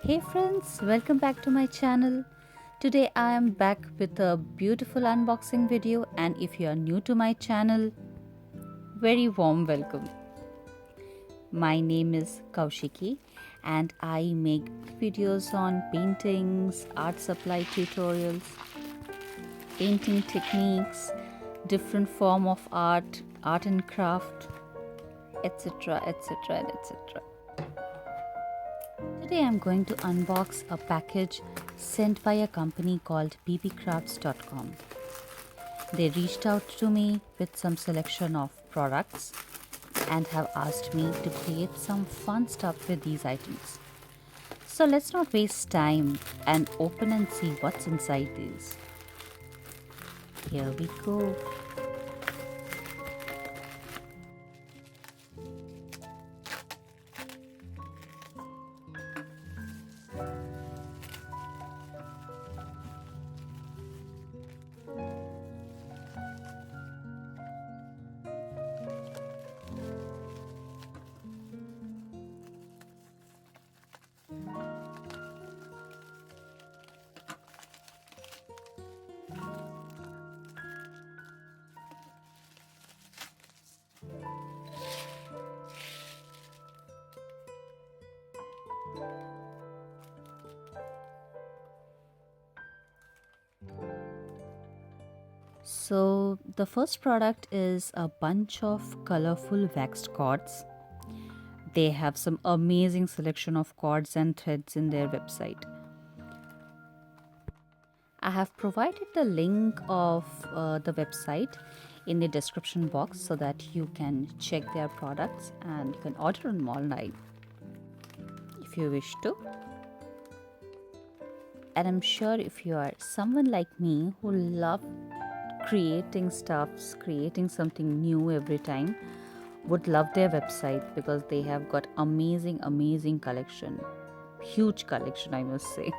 Hey friends, welcome back to my channel. Today I am back with a beautiful unboxing video, and if you are new to my channel, very warm welcome. My name is Kaushiki and I make videos on paintings, art supply tutorials, painting techniques, different form of art and craft, etc, etc and etc. Today I'm going to unbox a package sent by a company called Beebeecrafts.com. They reached out to me with some selection of products and have asked me to create some fun stuff with these items. So let's not waste time and open and see what's inside these. Here we go. So the first product is a bunch of colorful waxed cords. They have some amazing selection of cords and threads in their website. I have provided the link of the website in the description box so that you can check their products and you can order them online if you wish to. And I'm sure if you are someone like me who love creating stuffs, creating something new every time, would love their website because they have got amazing collection. Huge collection, I must say.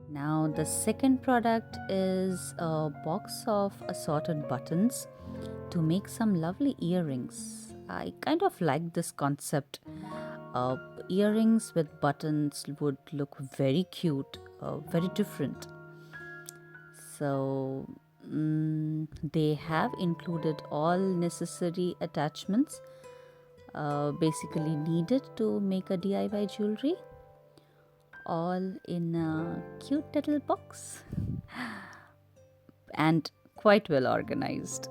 Now the second product is a box of assorted buttons to make some lovely earrings. I kind of like this concept. Earrings with buttons would look very cute, very different. So they have included all necessary attachments basically needed to make a DIY jewelry, all in a cute little box and quite well organized.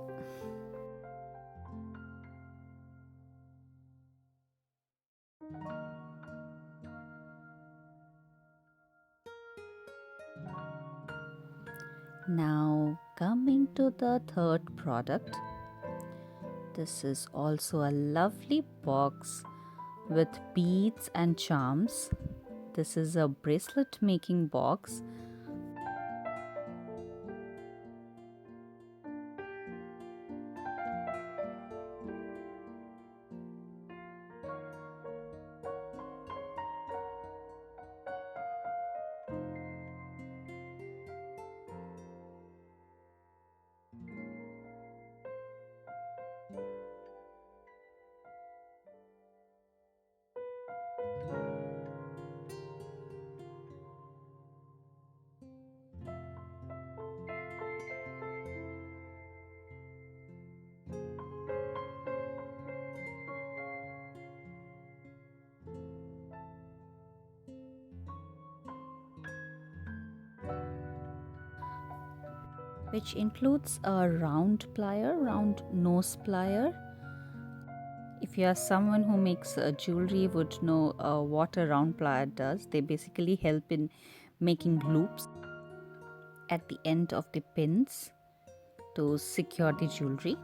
Now coming to the third product. This is also a lovely box with beads and charms. This is a bracelet making box. Which includes a round plier, round nose plier. If you are someone who makes jewelry, would know what a round plier does. They basically help in making loops. at the end of the pins to secure the jewelry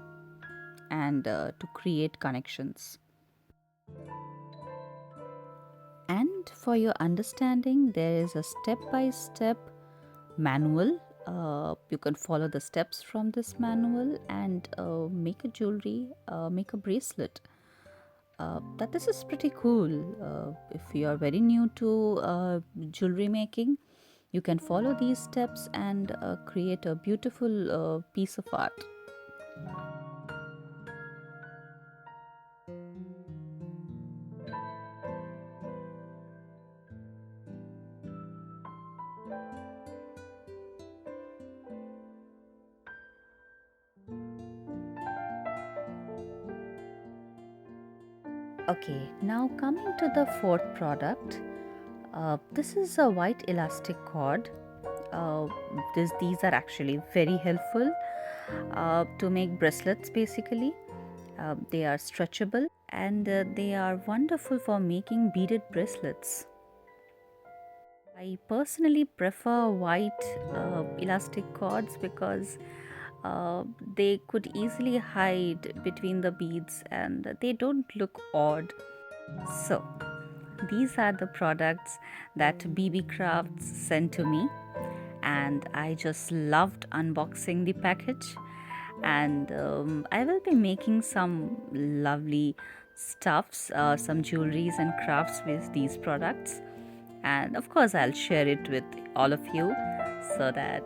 and to create connections. And for your understanding, there is a step-by-step manual. You can follow the steps from this manual and make a jewelry, make a bracelet. That this is pretty cool. If you are very new to jewelry making, you can follow these steps and create a beautiful piece of art. Okay, now coming to the fourth product. This is a white elastic cord. These are actually very helpful to make bracelets basically. They are stretchable and they are wonderful for making beaded bracelets. I personally prefer white elastic cords because they could easily hide between the beads and they don't look odd. So, these are the products that Beebeecraft sent to me, and I just loved unboxing the package. And I will be making some lovely stuffs, some jewelries and crafts with these products. And of course, I'll share it with all of you so that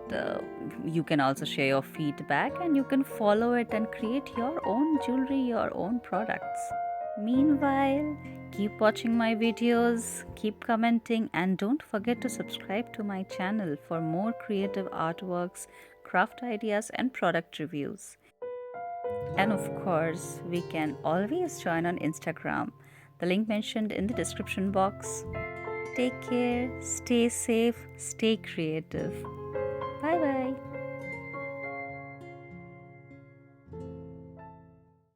you can also share your feedback and you can follow it and create your own jewelry, your own products. Meanwhile, keep watching my videos, keep commenting, and don't forget to subscribe to my channel for more creative artworks, craft ideas, and product reviews. And of course, we can always join on Instagram, the link mentioned in the description box. Take care, stay safe, stay creative.